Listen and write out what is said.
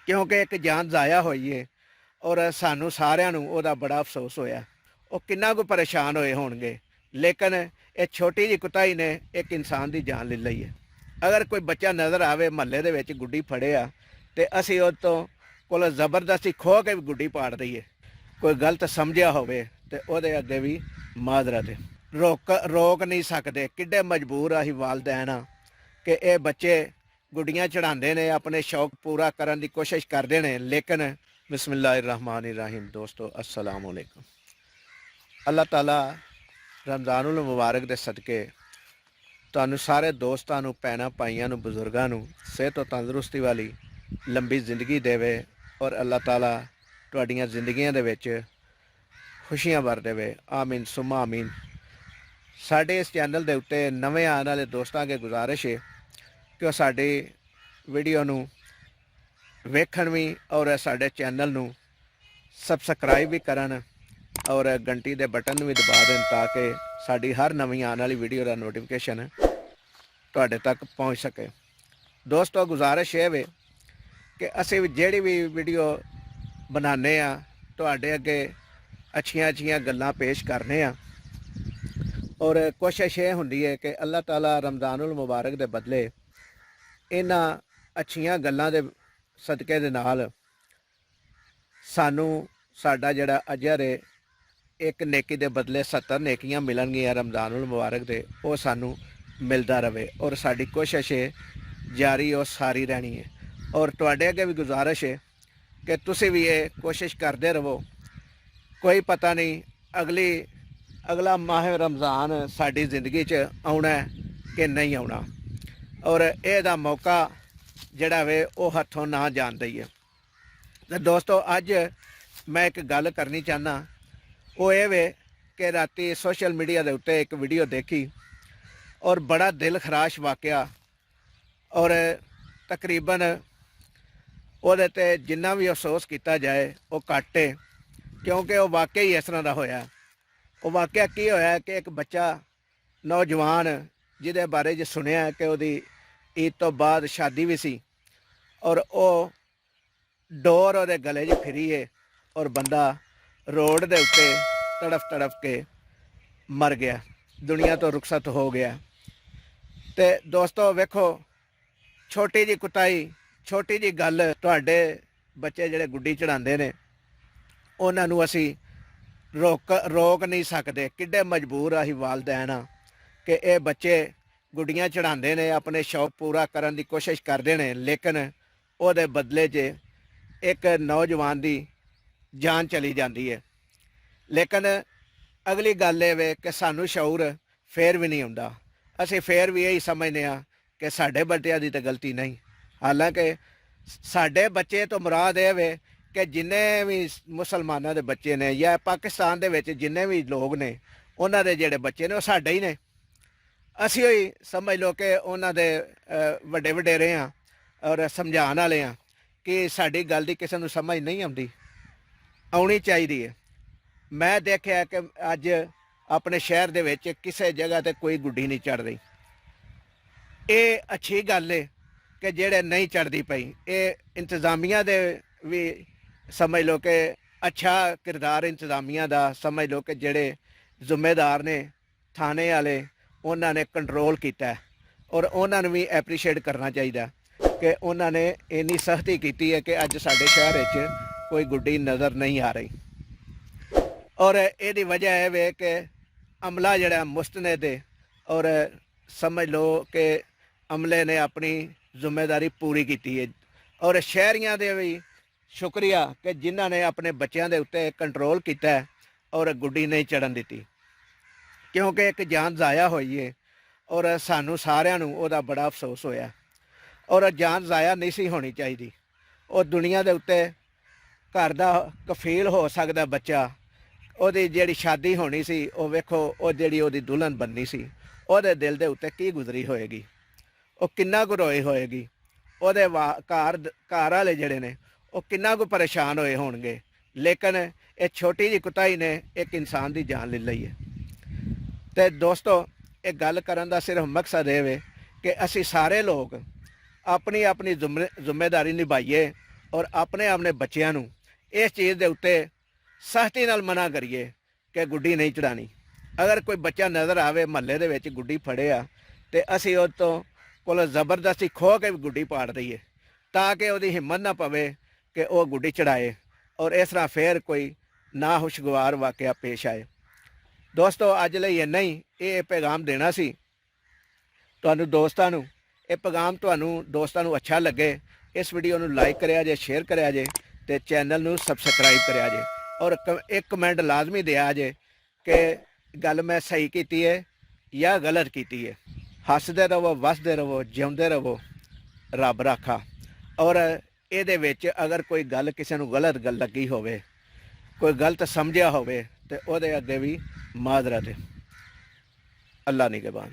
क्योंकि एक जान ज़ाया हुई है और सानू सारिਆਂ ਨੂੰ ਉਹਦਾ बड़ा अफसोस होया। ਉਹ किन्ना को परेशान होए होणगे, लेकिन ये छोटी जी कुताई ने एक इंसान की जान ले ली है। अगर कोई बच्चा नज़र आवे महल्ले दे विच गुड्डी फड़े आ ते असीं उस तो कोल ज़बरदस्ती खो के भी गुड्डी पाड़ दईए। कोई गलत समझिया होवे ते ओहदे अगे भी माजरत है। रोक नहीं सकते। किड्डे मजबूर असीं वालदैन आ कि ये बच्चे गुड्डियाँ चढ़ाते हैं, अपने शौक पूरा करने की कोशिश करते हैं, लेकिन बिस्मिल्लाहिर्रहमानिर्रहीम। दोस्तों अस्सलाम वालेकुम। अल्लाह ताला रमज़ानुल मुबारक के सदके तुहानू सारे दोस्तों, भैनों भाइयों, बजुर्गों सेहत और तंदुरुस्ती वाली लंबी जिंदगी देवे और अल्लाह ताला तुहाडियां जिंदगियां दे विच खुशियां भर देवे। आमीन सुमा आमीन। साडे इस चैनल के उत्ते नवे आने वाले दोस्तों के गुजारिश है कि साडी वीडियो नू वेखण भी और साडे चैनल नू सबसक्राइब भी करन और घंटी के बटन भी दबा दें ताकि साड़ी हर नवी आने वाली वीडियो का नोटिफिकेशन तुहाडे तक पहुँच सके। दोस्तों गुजारिश है वे कि असीं जिहड़ी भी वीडियो बनाने आ तुहाडे अगे अच्छियां अच्छियां गल्लां पेश करने आ और कोशिश ये हुंदी है कि अल्लाह ताला रमज़ानुल मुबारक के बदले इन्हां अच्छियां गल्लां दे सदके दे नाल सानू साडा जिहड़ा अजर है एक नेकी के बदले 70 नेकियां मिलनगियां रमज़ानुल मुबारक दे, वो सानू मिलता रहे और साड़ी कोशिश है जारी और सारी रहनी है। और तुहाडे अगे भी गुजारिश है कि तुसीं भी ये कोशिश करते रहो। कोई पता नहीं अगला माह रमज़ान साड़ी जिंदगी च आउणा है कि नहीं आउणा, और यदा मौका जिहड़ा वे वो हथों ना जान दईए। तो दोस्तों अज मैं एक गल करनी चाहना, वो ये वे कि राती सोशल मीडिया के उत्ते एक वीडियो देखी और बड़ा दिल खराश वाकया, और तकरीबन वो जिन्ना भी अफसोस किया जाए वो घट है, क्योंकि वो वाकई इस तरह का होया। वो वाकया की होया कि एक बच्चा नौजवान जिहदे बारे च सुनिया कि वो ईद तो बाद शादी भी सी और वो डोर वो गले च फिरी है और बंदा रोड के उत्ते तड़फ के मर गया, दुनिया तो रुखसत हो गया। तो दोस्तों वेखो, छोटी जी कुताई, छोटी जी गल, तुहाडे बच्चे जिहड़े गुड्डी चढ़ाते हैं उन्होंने असी रोक नहीं सकते। किड्डे मजबूर असीं वालदैन आ कि ये बच्चे गुड्डियाँ चढ़ाते हैं, अपने शौक पूरा करने की कोशिश करते हैं, लेकिन वो बदले च एक नौजवान की जान चली जाती है। लेकिन अगली गल ये वे कि सानू शऊर फिर भी नहीं आउंदा। असीं फिर भी यही समझने आ कि साडे बच्चों की तो गलती नहीं, हालांकि साडे बच्चे तो मुराद ये वे कि जिन्ने भी मुसलमानों के बच्चे ने या पाकिस्तान दे विच जिन्ने भी लोग ने उन्हां दे जिहड़े बच्चे ने वो साडे ही ने। असीं ही समझ लो कि उन्हां दे वड्डे वडेरे आ और समझाउण वाले आ कि साडी गल दी किसी नूं समझ नहीं आउंदी, आउणी चाहिदी है। मैं देखा कि अज अपने शहर दे विच किसी जगह ते कोई गुड्डी नहीं चढ़ रही। ये अच्छी गल है कि जेड़े नहीं चढ़ती पई, ये इंतजामिया दे भी समझ लो कि अच्छा किरदार इंतजामिया दा समझ लो कि जेड़े जिम्मेदार ने थाने वाले उन्होंने कंट्रोल किया है और उन्होंने भी एप्रीशिएट करना चाहिए कि उन्होंने इन्नी सख्ती की है कि अज साडे शहर विच कोई गुड्डी नज़र नहीं आ रही। और यदी वजह है वे कि अमला जड़ा मुस्तनद है और समझ लो कि अमले ने अपनी जिम्मेदारी पूरी की है। और शहरियां दे भी शुक्रिया कि जिन्हों ने अपने बच्चों के उत्ते कंट्रोल किया है और गुड्डी नहीं चढ़न दी, क्योंकि एक जान ज़ाया हुई है और सानू सारिਆਂ ਨੂੰ ਉਹਦਾ बड़ा अफसोस होया। और जान ज़ाया नहीं सी होनी चाहिए। और दुनिया के उत्ते घर का कफील हो सकता बच्चा, ਉਹਦੀ ਜਿਹੜੀ शादी होनी सी वो वेखो वो ਜਿਹੜੀ ਉਹਦੀ दुल्हन बननी सी, ਉਹਦੇ दिल के उत्ते की गुजरी होएगी, वो किन्ना कुछ रोई होएगी, ਉਹਦੇ घर वाले ਜਿਹੜੇ ने वो किन्ना कुछ परेशान होए होणगे। लेकिन ये छोटी जी कुताई ने एक इंसान की जान ले ली है। तो दोस्तों ये गल करन दा सिर्फ मकसद ये वे कि असी सारे लोग अपनी अपनी जिम्मेदारी निभाइए ਔਰ ਆਪਣੇ ਬੱਚਿਆਂ ਨੂੰ ਇਸ ਚੀਜ਼ ਦੇ ਉੱਤੇ ਸਖਤੀ ਨਾਲ ਮਨਾ ਕਰੀਏ ਕਿ ਗੁੱਡੀ ਨਹੀਂ ਚੜਾਣੀ। ਅਗਰ ਕੋਈ ਬੱਚਾ ਨਜ਼ਰ ਆਵੇ ਮਹੱਲੇ ਦੇ ਵਿੱਚ ਗੁੱਡੀ ਫੜਿਆ ਤੇ ਅਸੀਂ ਉਹ ਤੋਂ ਕੋਲ ਜ਼ਬਰਦਸਤੀ ਖੋਹ ਕੇ ਵੀ ਗੁੱਡੀ ਪਾੜ ਦਈਏ ਤਾਂ ਕਿ ਉਹਦੀ ਹਿੰਮਤ ਨਾ ਪਵੇ ਕਿ ਉਹ ਗੁੱਡੀ ਚੜਾਏ ਔਰ ਇਸ ਤਰ੍ਹਾਂ ਫੇਰ ਕੋਈ ਨਾ ਖੁਸ਼ਗਵਾਰ ਵਾਕਿਆ ਪੇਸ਼ ਆਏ। ਦੋਸਤੋ ਅੱਜ ਲਈ ਇੰਨਾ ਹੀ, ਇਹ ਪੈਗਾਮ ਦੇਣਾ ਸੀ ਤੁਹਾਨੂੰ ਦੋਸਤਾਂ ਨੂੰ। ਇਹ ਪੈਗਾਮ ਤੁਹਾਨੂੰ ਦੋਸਤਾਂ ਨੂੰ ਅੱਛਾ ਲੱਗੇ, ਇਸ ਵੀਡੀਓ ਨੂੰ ਲਾਈਕ ਕਰਿਆ ਜੇ, ਸ਼ੇਅਰ ਕਰਿਆ ਜੇ ਤੇ ਚੈਨਲ ਨੂੰ ਸਬਸਕ੍ਰਾਈਬ ਕਰਿਆ ਜੇ ਔਰ ਇੱਕ ਕਮੈਂਟ ਲਾਜ਼ਮੀ ਦਿਆ ਜੇ ਕਿ ਗੱਲ ਮੈਂ ਸਹੀ ਕੀਤੀ ਹੈ ਜਾਂ ਗਲਤ ਕੀਤੀ ਹੈ। ਹੱਸਦੇ ਰਹੋ, ਵਸਦੇ ਰਹੋ, ਜਿਉਂਦੇ ਰਹੋ, ਰੱਬ ਰਾਖਾ। ਔਰ ਇਹਦੇ ਵਿੱਚ ਅਗਰ ਕੋਈ ਗੱਲ ਕਿਸੇ ਨੂੰ ਗਲਤ ਗੱਲ ਲੱਗੀ ਹੋਵੇ, ਕੋਈ ਗਲਤ ਸਮਝਿਆ ਹੋਵੇ ਤੇ ਉਹਦੇ ਅੱਗੇ ਵੀ ਮਾਜ਼ਰਤ ਹੈ। ਅੱਲਾ ਨਿਗਹਿਬਾਨ।